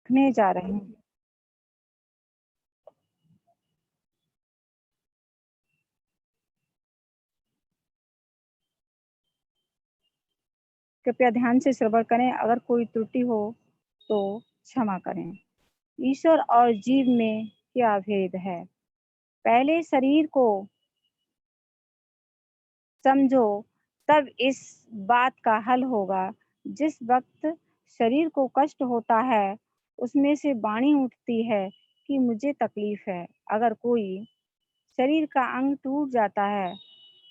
सीखने जा रहे हैं। कृपया ध्यान से श्रवण करें, अगर कोई त्रुटि हो तो क्षमा करें। ईश्वर और जीव में क्या भेद है? पहले शरीर को समझो, तब इस बात का हल होगा। जिस वक्त शरीर को कष्ट होता है, उसमें से वाणी उठती है कि मुझे तकलीफ है। अगर कोई शरीर का अंग टूट जाता है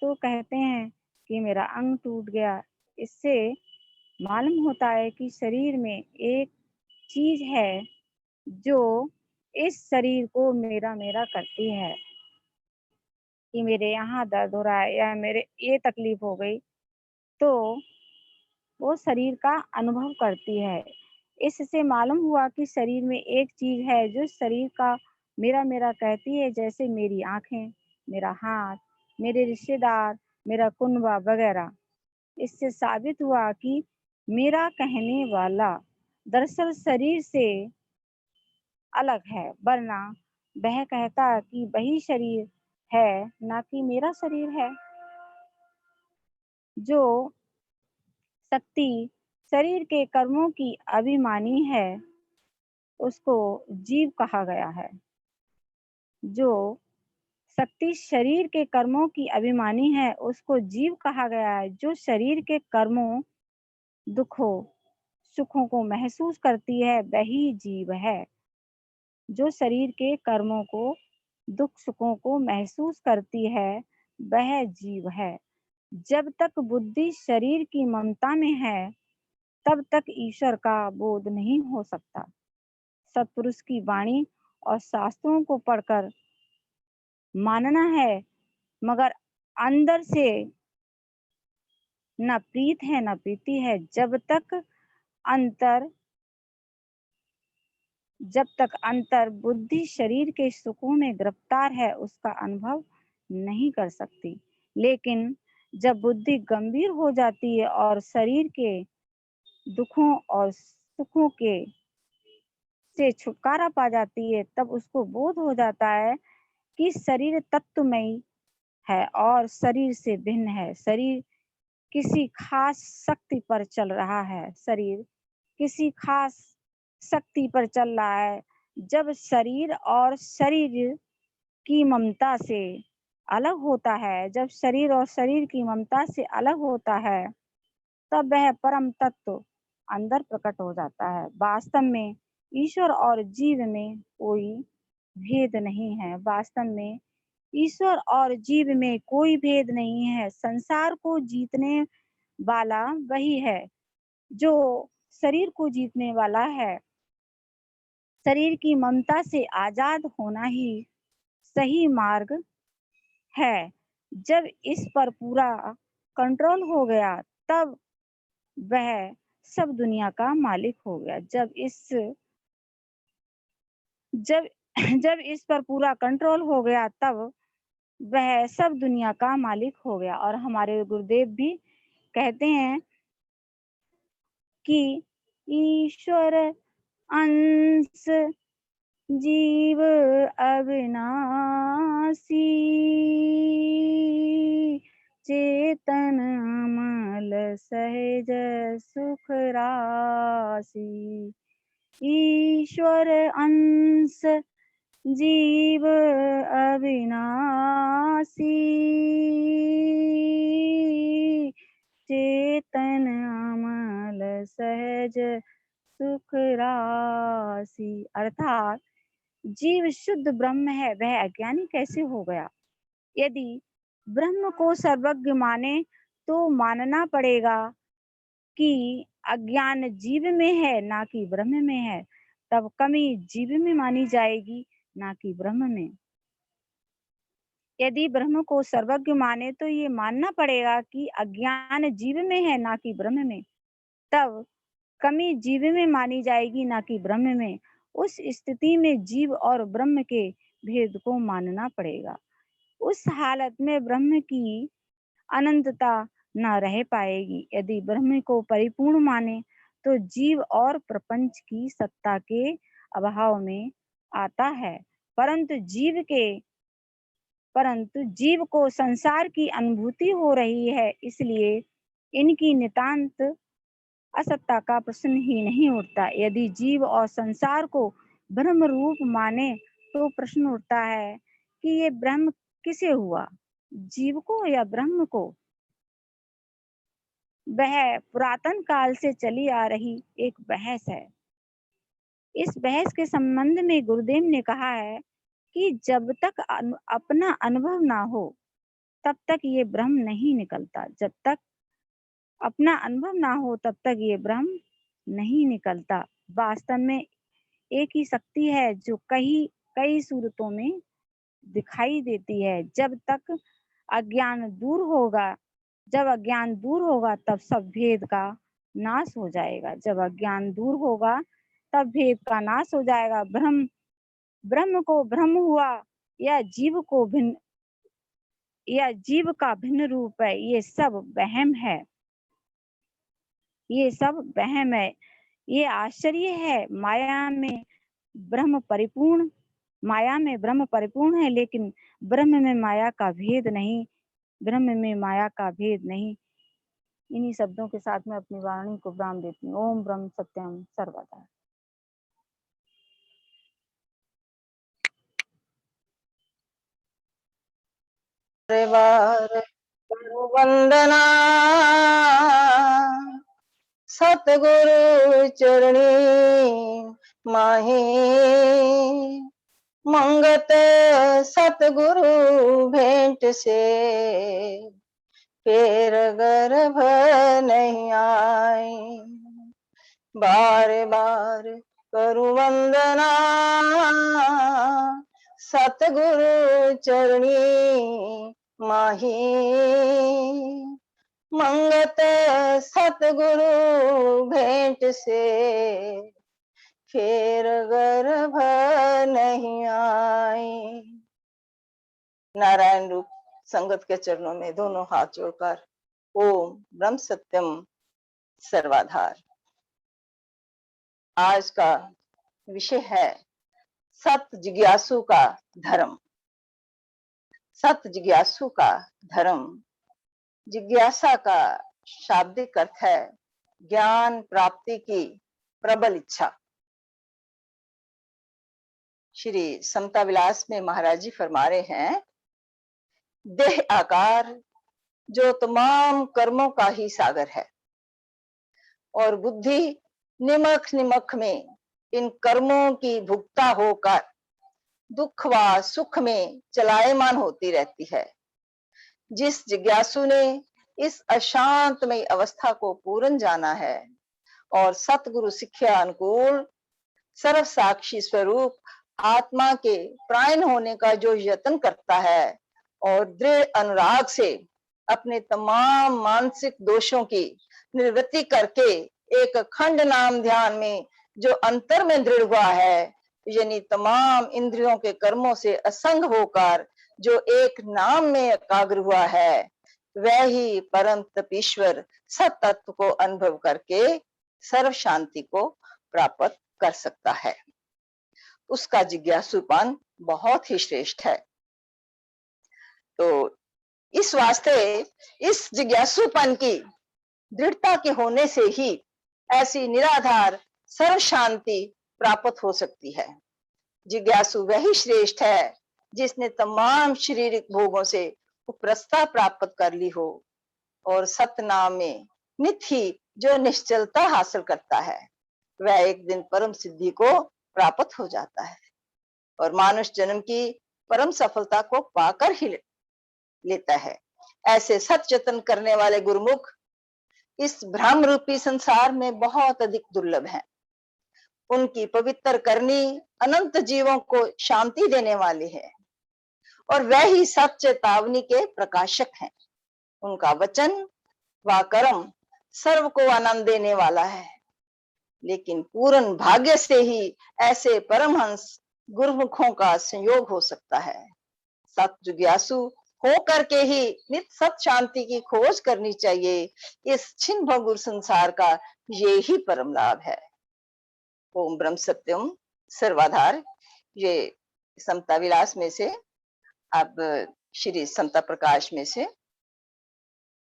तो कहते हैं कि मेरा अंग टूट गया। इससे मालूम होता है कि शरीर में एक चीज है जो इस शरीर को मेरा मेरा करती है, कि मेरे यहाँ दर्द हो रहा है या मेरे ये तकलीफ हो गई, तो वो शरीर का अनुभव करती है। इससे मालूम हुआ कि शरीर में एक चीज है जो शरीर का मेरा मेरा कहती है, जैसे मेरी आंखें, मेरा हाथ, मेरे रिश्तेदार, मेरा कुनबा वगैरह। इससे साबित हुआ कि मेरा कहने वाला दरअसल शरीर से अलग है, वरना वह कहता कि वही शरीर है, ना कि मेरा शरीर है। जो शक्ति शरीर के कर्मों की अभिमानी है, उसको जीव कहा गया है। जो शक्ति शरीर के कर्मों की अभिमानी है, उसको जीव कहा गया है। जो शरीर के कर्मों, दुखों, सुखों को महसूस करती है, वही जीव है। जो शरीर के कर्मों को, दुख सुखों को महसूस करती है, वह जीव है। जब तक बुद्धि शरीर की ममता में है, तब तक ईश्वर का बोध नहीं हो सकता। सत्पुरुष की वाणी और शास्त्रों को पढ़कर मानना है, मगर अंदर से न प्रीत है न प्रीति है। जब तक अंतर बुद्धि शरीर के सुखों में गिरफ्तार है, उसका अनुभव नहीं कर सकती। लेकिन जब बुद्धि गंभीर हो जाती है और शरीर के दुखों और सुखों के से छुटकारा पा जाती है, तब उसको बोध हो जाता है कि शरीर तत्वमयी है और शरीर से भिन्न है। शरीर किसी खास शक्ति पर चल रहा है। शरीर किसी खास शक्ति पर चल रहा है। जब शरीर और शरीर की ममता से अलग होता है, जब शरीर और शरीर की ममता से अलग होता है, तब वह परम तत्व अंदर प्रकट हो जाता है। वास्तव में ईश्वर और जीव में कोई भेद नहीं है। वास्तव में ईश्वर और जीव में कोई भेद नहीं है। संसार को जीतने वाला वही है जो शरीर को जीतने वाला है। शरीर की ममता से आजाद होना ही सही मार्ग है। जब इस पर पूरा कंट्रोल हो गया, तब वह सब दुनिया का मालिक हो गया। जब जब इस पर पूरा कंट्रोल हो गया, तब वह सब दुनिया का मालिक हो गया। और हमारे गुरुदेव भी कहते हैं कि ईश्वर अंश जीव अविनाशी, चेतन अमल सहज सुख राशि। ईश्वर अंश जीव अविनाशी, चेतन अमल सहज सुख राशि। अर्थात जीव शुद्ध ब्रह्म है, वह अज्ञानी कैसे हो गया? यदि ब्रह्म को सर्वज्ञ माने, तो मानना पड़ेगा कि अज्ञान जीव में है, ना कि ब्रह्म में है। तब कमी जीव में मानी जाएगी, ना कि ब्रह्म में। यदि ब्रह्म को सर्वज्ञ माने, तो ये मानना पड़ेगा कि अज्ञान जीव में है, ना कि ब्रह्म में। तब कमी जीव में मानी जाएगी, ना कि ब्रह्म में। उस स्थिति में जीव और ब्रह्म के भेद को मानना पड़ेगा। उस हालत में ब्रह्म की अनंतता न रह पाएगी। यदि ब्रह्म को परिपूर्ण माने, तो जीव और प्रपंच की सत्ता के अभाव में आता है, परंतु जीव को संसार की अनुभूति हो रही है, इसलिए इनकी नितांत असत्ता का प्रश्न ही नहीं उठता। यदि जीव और संसार को ब्रह्म रूप माने तो प्रश्न उठता है कि ये ब्रह्म किसे हुआ, जीव को या ब्रह्म को? वह पुरातन काल से चली आ रही एक बहस है। इस बहस के संबंध में गुरुदेव ने कहा है कि जब तक अपना अनुभव ना हो तब तक ये ब्रह्म नहीं निकलता। जब तक अपना अनुभव ना हो तब तक ये ब्रह्म नहीं निकलता। वास्तव में एक ही शक्ति है जो कई सूरतों में दिखाई देती है। जब अज्ञान दूर होगा तब सब भेद का नाश हो जाएगा। जब अज्ञान दूर होगा तब भेद का नाश हो जाएगा। ब्रह्म को ब्रह्म हुआ या जीव का भिन्न रूप है, ये सब वहम है। ये आश्चर्य है। माया में ब्रह्म परिपूर्ण है, लेकिन ब्रह्म में माया का भेद नहीं। इन्हीं शब्दों के साथ मैं अपनी वाणी को विराम देती हूँ। ओम ब्रह्म सत्यम सर्वदा। बार वंदना सतगुरु चरणी माही मंगत सतगुरु भेंट से फिर गर्भ नहीं आए। बार बार करु वंदना सतगुरु चरणी माही मंगत सतगुरु भेंट से फिर गर्भ नहीं आए। नारायण रूप संगत के चरणों में दोनों हाथ जोड़कर ओम ब्रह्म सत्यम सर्वाधार। आज का विषय है सत जिज्ञासु का धर्म। सत जिज्ञासु का धर्म। जिज्ञासा का शाब्दिक अर्थ है ज्ञान प्राप्ति की प्रबल इच्छा। श्री समता विलास में महाराज जी फरमा रहे हैं, देह आकार जो तमाम कर्मों का ही सागर है और बुद्धि निमख निमख में इन कर्मों की भुगता होकर दुख व सुख में चलायमान होती रहती है। जिस जिज्ञासु ने इस अशांतमय अवस्था को पूर्ण जाना है और सतगुरु शिक्षा अनुकूल सर्व साक्षी स्वरूप आत्मा के प्राण होने का जो यत्न करता है और दृढ़ अनुराग से अपने तमाम मानसिक दोषों की निवृत्ति करके एक अखंड नाम ध्यान में जो अंतर में दृढ़ हुआ है, यानी तमाम इंद्रियों के कर्मों से असंग होकर जो एक नाम में एकाग्र हुआ है, वह ही परम तपीश्वर सत तत्व को अनुभव करके सर्व शांति को प्राप्त कर सकता है। उसका जिज्ञासुपन बहुत ही श्रेष्ठ है। तो इस वास्ते इस जिज्ञासुपन की दृढ़ता के होने से ही ऐसी निराधार सर्व शांति प्राप्त हो सकती है। जिज्ञासु वही श्रेष्ठ है जिसने तमाम शारीरिक भोगों से उपरस्ता प्राप्त कर ली हो और सतनाम में नित्य ही जो निश्चलता हासिल करता है, वह एक दिन परम सिद्धि को प्राप्त हो जाता है और मानुष जन्म की परम सफलता को पाकर ही लेता है। ऐसे सचेतन करने वाले गुरुमुख इस भ्रम रूपी संसार में बहुत अधिक दुर्लभ हैं। उनकी पवित्र करनी अनंत जीवों को शांति देने वाली है और वह ही सच चेतावनी के प्रकाशक हैं। उनका वचन व कर्म सर्व को आनंद देने वाला है, लेकिन पूर्ण भाग्य से ही ऐसे परमहंस गुरुमुखों का संयोग हो सकता है। सत जिज्ञासु हो करके ही नित सत शांति की खोज करनी चाहिए। इस छिन्न भंगुर संसार का ये ही परम लाभ है। ओम ब्रह्म सत्यम सर्वाधार। ये समता विलास में से, अब श्री समता प्रकाश में से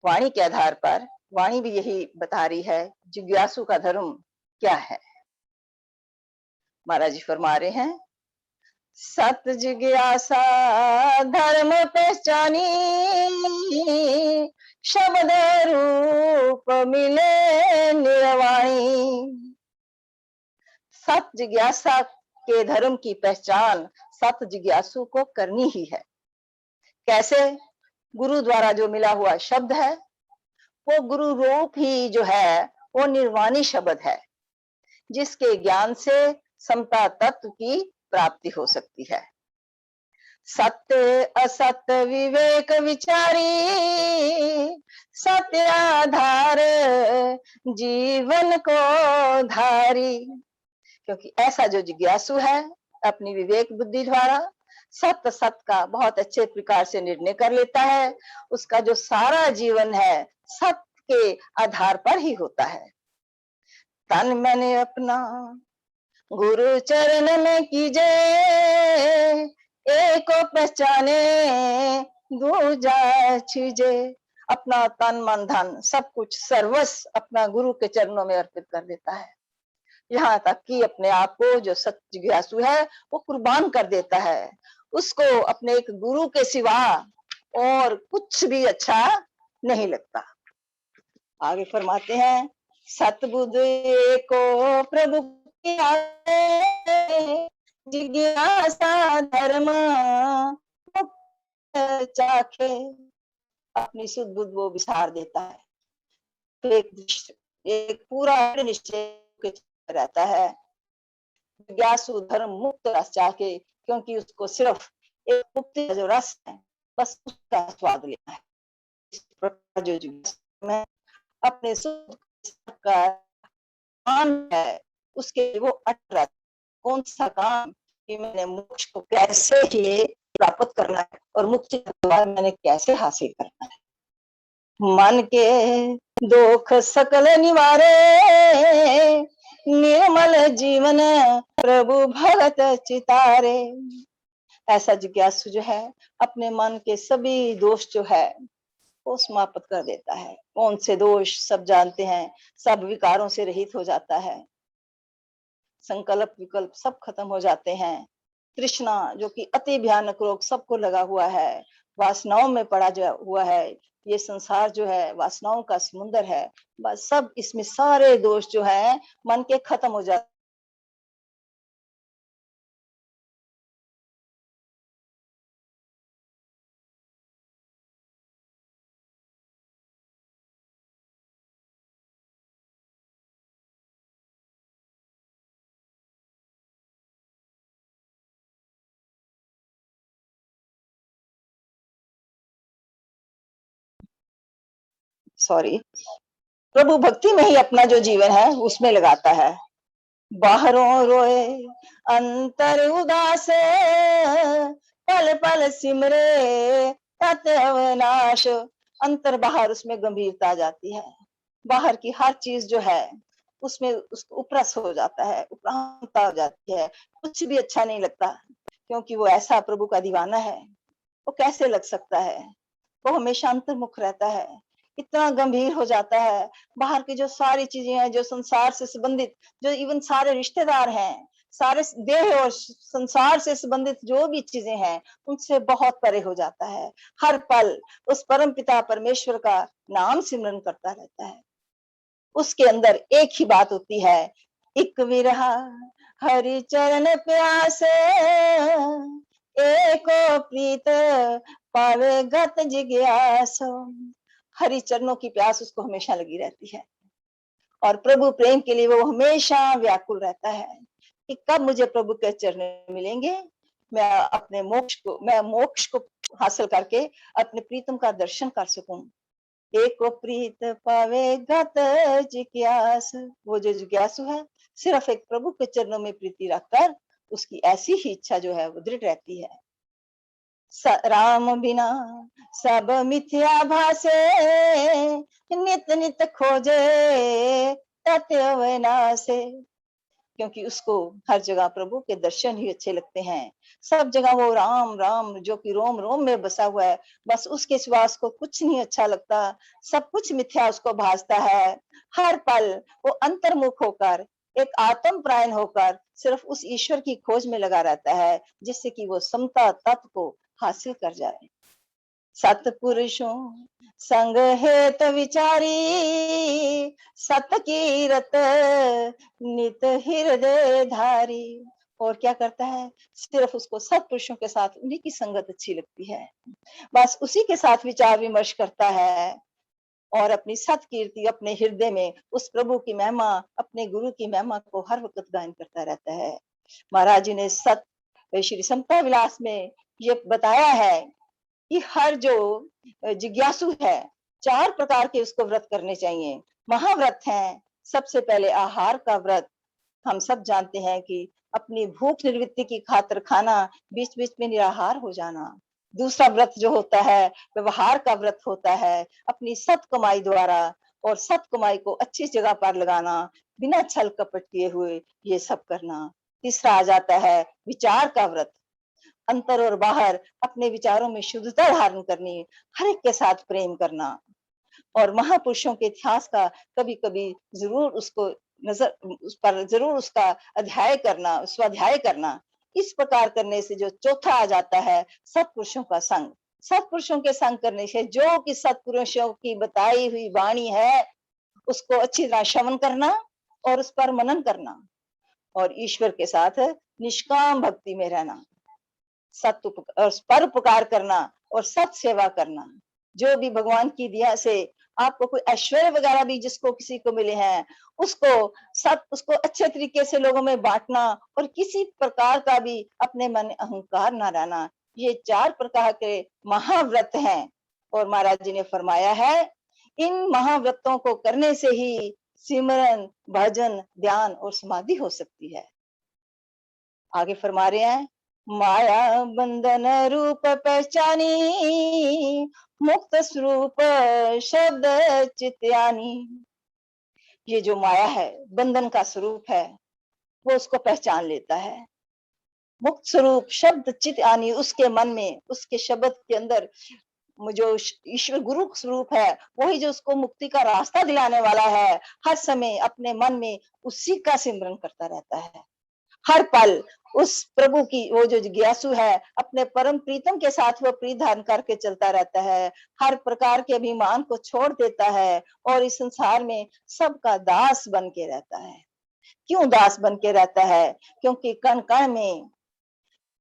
वाणी के आधार पर, वाणी भी यही बता रही है जिज्ञासु का धर्म क्या है। महाराज जी फरमा रहे हैं, सत जिज्ञासा धर्म पहचानी, शब्द रूप मिले निर्वाणी। सत जिज्ञासा के धर्म की पहचान सत जिज्ञासु को करनी ही है। कैसे? गुरु द्वारा जो मिला हुआ शब्द है वो गुरु रूप ही जो है वो निर्वाणी शब्द है, जिसके ज्ञान से समता तत्व की प्राप्ति हो सकती है। सत्य असत्य विवेक विचारी, सत्य आधार जीवन को धारी। क्योंकि ऐसा जो जिज्ञासु है अपनी विवेक बुद्धि द्वारा सत्य सत्य का बहुत अच्छे प्रकार से निर्णय कर लेता है, उसका जो सारा जीवन है सत्य के आधार पर ही होता है। तन मैंने अपना गुरु चरण में कीजे, एको पहचाने दूजा छीजे। अपना तन मन धन सब कुछ सर्वस्व अपना गुरु के चरणों में अर्पित कर देता है, यहाँ तक कि अपने आप को जो सत्य जिज्ञासु है वो कुर्बान कर देता है। उसको अपने एक गुरु के सिवा और कुछ भी अच्छा नहीं लगता। आगे फरमाते हैं, सतबुद्ध को प्रभु की आगे, जिज्ञासा धर्म मुक्त चाखे। अपनी सुध बुद्ध वो विसार देता है, एक पूरा निश्चय रहता है। जिज्ञासु धर्म मुक्त रस चाहे, क्योंकि उसको सिर्फ एक मुक्ति का जो रस है बस उसका स्वाद लेना है। इस प्रकार जो जिज्ञासु में अपने सुख का काम है उसके वो अटल, कौन सा काम कि मैंने मोक्ष को कैसे ही प्राप्त करना है और मुक्ति के बाद मैंने कैसे हासिल करना है। मन के दुख सकल निवारे, निर्मल जीवन प्रभु भगत चितारे। ऐसा जिज्ञासु जो है अपने मन के सभी दोष जो है वो समाप्त कर देता है। कौन से दोष सब जानते हैं, सब विकारों से रहित हो जाता है, संकल्प विकल्प सब खत्म हो जाते हैं। तृष्णा जो कि अति भयानक रोग सबको लगा हुआ है, वासनाओं में पड़ा जो हुआ है, ये संसार जो है वासनाओं का समुंदर है, बस सब इसमें सारे दोष जो है मन के खत्म हो जाते। सॉरी, प्रभु भक्ति में ही अपना जो जीवन है उसमें लगाता है। बाहरों रोए अंतर उदास, पल पल सिमरे तत अविनाश। अंतर बाहर उसमें गंभीरता आ जाती है, बाहर की हर चीज जो है उसमें उसको उपरस हो जाता है, उपरांता हो जाती है, कुछ भी अच्छा नहीं लगता, क्योंकि वो ऐसा प्रभु का दीवाना है। वो कैसे लग सकता है? वो हमेशा अंतर्मुख रहता है, इतना गंभीर हो जाता है। बाहर की जो सारी चीजें हैं, जो संसार से संबंधित, जो इवन सारे रिश्तेदार हैं, सारे देह और संसार से संबंधित जो भी चीजें हैं उनसे बहुत परे हो जाता है। हर पल उस परम पिता परमेश्वर का नाम सिमरन करता रहता है। उसके अंदर एक ही बात होती है, इक विरहा हरि चरण प्यासे, एको प्रीत पावे गत जिज्ञासो। हरि चरणों की प्यास उसको हमेशा लगी रहती है और प्रभु प्रेम के लिए वो हमेशा व्याकुल रहता है कि कब मुझे प्रभु के चरण मिलेंगे, मैं मोक्ष को हासिल करके अपने प्रीतम का दर्शन कर सकूं। एको प्रीत पावे गत जिज्ञास। वो जो जिज्ञासु है सिर्फ एक प्रभु के चरणों में प्रीति रखकर उसकी ऐसी ही इच्छा जो है वो दृढ़ रहती है। राम बिना सब मिथ्या भासे, नित नित खोजे तत्व अविनाशे। क्योंकि उसको हर जगह प्रभु के दर्शन ही अच्छे लगते हैं। सब जगह वो राम राम जो कि रोम रोम में बसा हुआ है, बस उसके सिवा उसको कुछ नहीं अच्छा लगता। सब कुछ मिथ्या उसको भासता है। हर पल वो अंतर्मुख होकर, एक आत्म प्रायण होकर सिर्फ उस ईश्वर की खोज में लगा रहता है, जिससे कि वो समता तत्व को हासिल कर जाए। सतपुरुषों संग हेत विचारी, सत कीरत नित हृदय धारी। और क्या करता है, सिर्फ उसको सत्पुरुषों के साथ उन्हीं की संगत अच्छी लगती है, बस उसी के साथ विचार विमर्श करता है और अपनी सत कीर्ति अपने हृदय में उस प्रभु की महिमा, अपने गुरु की महिमा को हर वक्त गायन करता रहता है। महाराज जी ने सत श्री समता विलास में ये बताया है कि हर जो जिज्ञासु है, 4 प्रकार के उसको व्रत करने चाहिए। महाव्रत है, सबसे पहले आहार का व्रत। हम सब जानते हैं कि अपनी भूख निवृत्ति की खातिर खाना, बीच बीच में निराहार हो जाना। दूसरा व्रत जो होता है व्यवहार का व्रत होता है, अपनी सत कमाई द्वारा और सत कमाई को अच्छी जगह पर लगाना, बिना छल कपट किए हुए ये सब करना। तीसरा आ जाता है विचार का व्रत, अंतर और बाहर अपने विचारों में शुद्धता धारण करनी, हर एक के साथ प्रेम करना और महापुरुषों के इतिहास का कभी कभी जरूर उसको नजर उस पर जरूर उसका अध्याय करना, स्वाध्याय करना। इस प्रकार करने से जो चौथा आ जाता है सत्पुरुषों का संग। सत्पुरुषों के संग करने से जो कि सत्पुरुषों की बताई हुई वाणी है उसको अच्छी तरह श्रवण करना और उस पर मनन करना और ईश्वर के साथ निष्काम भक्ति में रहना, और परोपकार करना और सत सेवा करना। जो भी भगवान की दया से आपको कोई ऐश्वर्य वगैरह भी जिसको किसी को मिले हैं, उसको अच्छे तरीके से लोगों में बांटना और किसी प्रकार का भी अपने मन में अहंकार ना रहना। ये 4 प्रकार के महाव्रत हैं और महाराज जी ने फरमाया है इन महाव्रतों को करने से ही सिमरन, भजन, ध्यान और समाधि हो सकती है। आगे फरमा रहे हैं, माया बंधन रूप पहचानी, मुक्त स्वरूप शब्द चित्यानी। ये जो माया है, बंधन का स्वरूप है, वो उसको पहचान लेता है। मुक्त स्वरूप शब्द चित यानी उसके मन में, उसके शब्द के अंदर जो ईश्वर गुरु स्वरूप है, वही जो उसको मुक्ति का रास्ता दिलाने वाला है, हर समय अपने मन में उसी का सिमरन करता रहता है। हर पल उस प्रभु की वो जो जिज्ञासु है, अपने परम प्रीतम के साथ वो प्रीत धारण करके चलता रहता है, हर प्रकार के अभिमान को छोड़ देता है और इस संसार में सबका दास बन के रहता है। क्यों दास बन के रहता है? क्योंकि कण कण में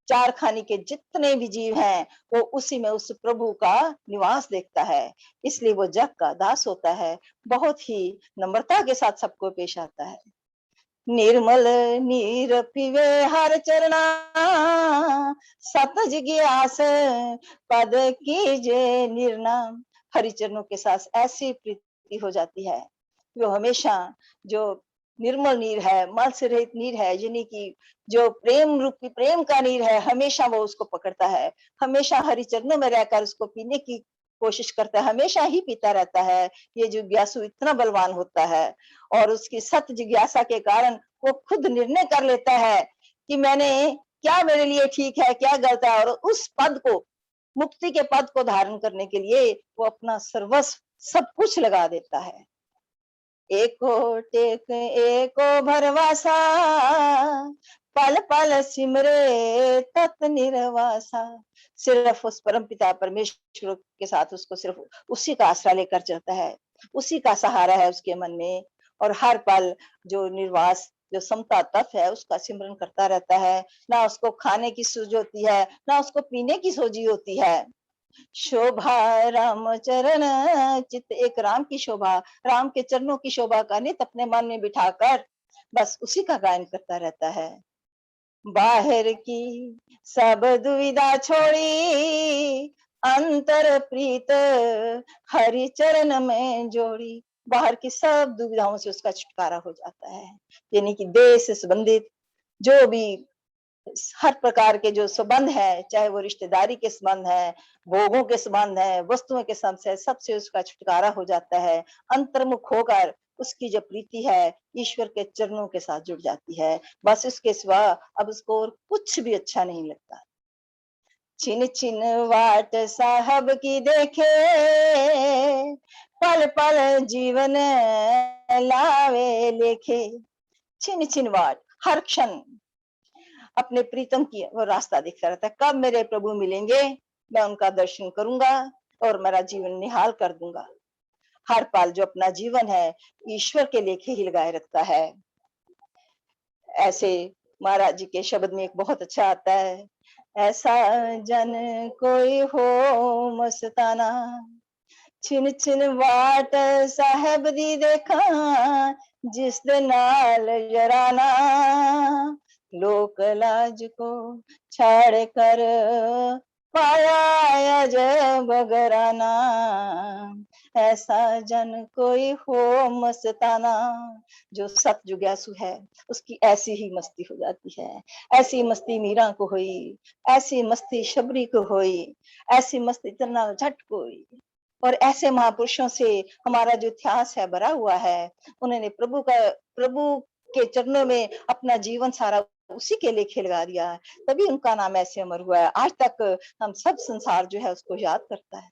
4 खानी के जितने भी जीव हैं, वो उसी में उस प्रभु का निवास देखता है, इसलिए वो जग का दास होता है। बहुत ही नम्रता के साथ सबको पेश आता है। निर्मल नीर पिवे हर चरणा, सत जिज्ञास पद कीजे निर्नाम। हरि चरणों के साथ ऐसी प्रीति हो जाती है, जो हमेशा जो निर्मल नीर है, मल से रहित नीर है, यानी कि जो प्रेम रूपी प्रेम का नीर है, हमेशा वो उसको पकड़ता है, हमेशा हरि चरणों में रहकर उसको पीने की कोशिश करता है, हमेशा ही पीता रहता है। ये जिज्ञासु इतना बलवान होता है और उसकी सत जिज्ञासा के कारण वो खुद निर्णय कर लेता है कि मैंने क्या मेरे लिए ठीक है, क्या गलत है, और उस पद को, मुक्ति के पद को धारण करने के लिए वो अपना सर्वस्व सब कुछ लगा देता है। एको टेक एको भरवासा, पल पल सिमरे तत निर्वासा। सिर्फ उस परम पिता परमेश्वर के साथ उसको सिर्फ उसी का आसरा लेकर चलता है, उसी का सहारा है उसके मन में और हर पल जो निर्वास, जो समता तत्व है उसका सिमरन करता रहता है। ना उसको खाने की सूझ होती है, ना उसको पीने की सोजी होती है। शोभा राम चरण चित, एक राम की शोभा, राम के चरणों की शोभा का नित अपने मन में बिठाकर बस उसी का गायन करता रहता है। बाहर की सब दुविधा छोड़ी, अंतर प्रीत हरि चरण में जोड़ी। बाहर की सब दुविधाओं से उसका छुटकारा हो जाता है, यानी कि देह से संबंधित जो भी हर प्रकार के जो संबंध है, चाहे वो रिश्तेदारी के संबंध है, भोगों के संबंध है, वस्तुओं के संबंध है, सबसे उसका छुटकारा हो जाता है। अंतर्मुख होकर उसकी जो प्रीति है ईश्वर के चरणों के साथ जुड़ जाती है। बस उसके सिवा अब उसको और कुछ भी अच्छा नहीं लगता। छिन छिन वाट साहब की देखे, पल पल जीवन लावे लेखे। छिन छिन वाट, हर क्षण अपने प्रीतम की वो रास्ता देखता रहता है, कब मेरे प्रभु मिलेंगे, मैं उनका दर्शन करूंगा और मेरा जीवन निहाल कर दूंगा। हर पल जो अपना जीवन है ईश्वर के लेखे ही लगाए रखता है। ऐसे महाराज जी के शब्द में एक बहुत अच्छा आता है, ऐसा जन कोई हो मस्ताना, छिन छिन वाट साहेब दी देखा, जिस दे नाल जराना, लोक लाज को छाड़ कर पाया अजब गराना, ऐसा जन कोई हो मस्ताना। जो सत जुग्यासु है उसकी ऐसी ही मस्ती हो जाती है। ऐसी मस्ती मीरा को हुई, ऐसी मस्ती शबरी को हुई, ऐसी मस्ती तरनाल झट को हुई। और ऐसे महापुरुषों से हमारा जो इतिहास है भरा हुआ है, उन्होंने प्रभु के चरणों में अपना जीवन सारा उसी के लेखे लगा दिया है, तभी उनका नाम ऐसे अमर हुआ है। आज तक हम सब संसार जो है उसको याद करता है।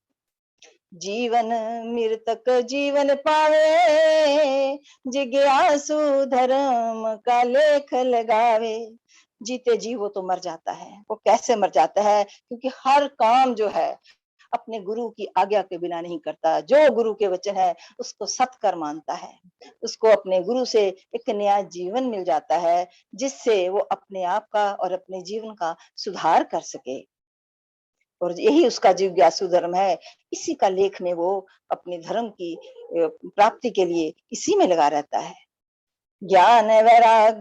जीवन मृतक जीवन पावे, जिज्ञासु धर्म का लेख लगावे। जीते जी वो तो मर जाता है। वो कैसे मर जाता है? क्योंकि हर काम जो है अपने गुरु की आज्ञा के बिना नहीं करता। जो गुरु के वचन है उसको सत्कर मानता है, उसको अपने गुरु से एक नया जीवन मिल जाता है, जिससे वो अपने आप का और अपने जीवन का सुधार कर सके। और यही उसका जिज्ञासु धर्म है। इसी का लेख में वो अपने धर्म की प्राप्ति के लिए इसी में लगा रहता है। ज्ञान वैराग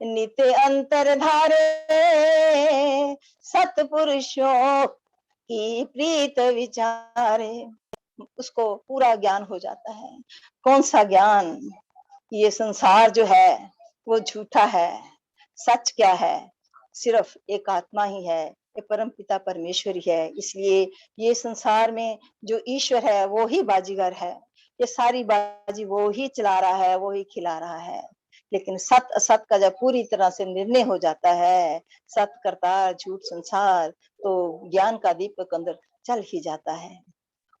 नित्य अंतर धारे, सतपुरुषों की प्रीत विचारे। उसको पूरा ज्ञान हो जाता है। कौन सा ज्ञान? ये संसार जो है वो झूठा है। सच क्या है? सिर्फ एक आत्मा ही है, ये परम पिता परमेश्वर ही है। इसलिए ये संसार में जो ईश्वर है वो ही बाजीगर है। ये सारी बाजी वो ही चला रहा है, वो ही खिला रहा है। लेकिन सत असत का जब पूरी तरह से निर्णय हो जाता है, सत करतार झूठ संसार, तो ज्ञान का दीपक अंदर चल ही जाता है।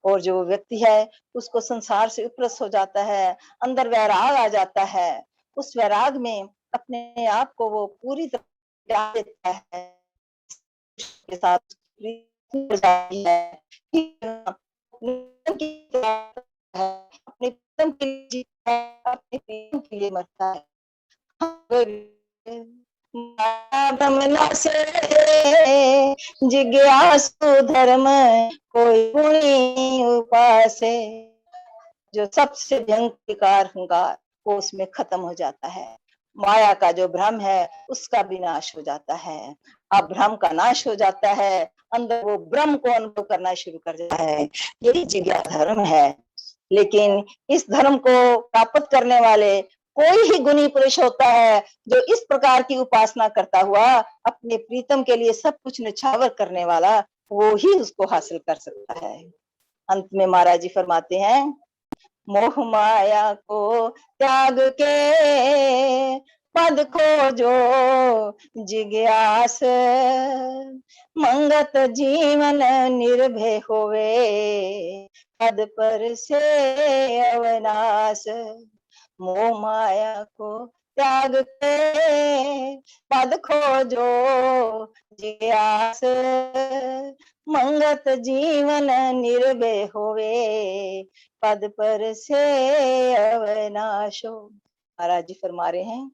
और जो व्यक्ति है उसको संसार से उपरस हो जाता है, अंदर वैराग आ जाता है। उस वैराग में अपने आप को वो पूरी तरह त्याग देता है, के साथ हो जाती है अपने प्रीतम के लिए जीता है, अपने प्रीतम के लिए मरता है। ब्रह्म से जिज्ञासु धर्म कोई गुणी उपासे। जो सबसे भयंकर हंकार वो उसमें खत्म हो जाता है। माया का जो भ्रम है उसका भी नाश हो जाता है। अब भ्रम का नाश हो जाता है, अंदर वो ब्रह्म को अनुभव करना शुरू कर देता है। यही जिज्ञासा धर्म है। लेकिन इस धर्म को प्राप्त करने वाले कोई ही गुणी पुरुष होता है जो इस प्रकार की उपासना करता हुआ अपने प्रीतम के लिए सब कुछ निछावर करने वाला, वो ही उसको हासिल कर सकता है। अंत में महाराज जी फरमाते हैं, मोह माया को त्याग के पद खोजो जिज्ञास, मंगत जीवन निर्भय होवे, पद पर से अविनाश। मोह माया को त्याग के पद खोजो जिज्ञास, मंगत जीवन निर्भय होवे, पद पर से अविनाशो। महाराज जी फरमा रहे हैं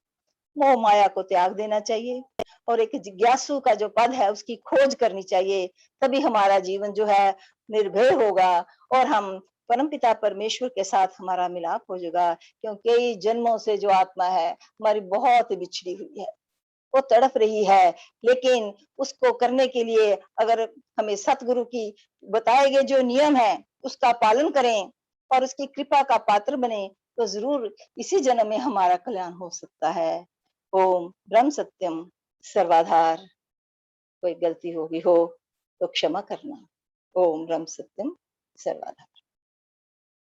मोह माया को त्याग देना चाहिए और एक जिज्ञासु का जो पद है उसकी खोज करनी चाहिए। तभी हमारा जीवन जो है निर्भय होगा और हम परमपिता परमेश्वर के साथ हमारा मिलाप हो जाएगा। क्योंकि कई जन्मों से जो आत्मा है हमारी बहुत बिछड़ी हुई है, वो तड़प रही है। लेकिन उसको करने के लिए अगर हमें सतगुरु की बताए गए जो नियम है उसका पालन करें और उसकी कृपा का पात्र बने, तो जरूर इसी जन्म में हमारा कल्याण हो सकता है। ओम ब्रह्म सत्यम। सर्वाधार, कोई गलती हो गई हो तो क्षमा करना। ओम रम सत्यम सर्वदा।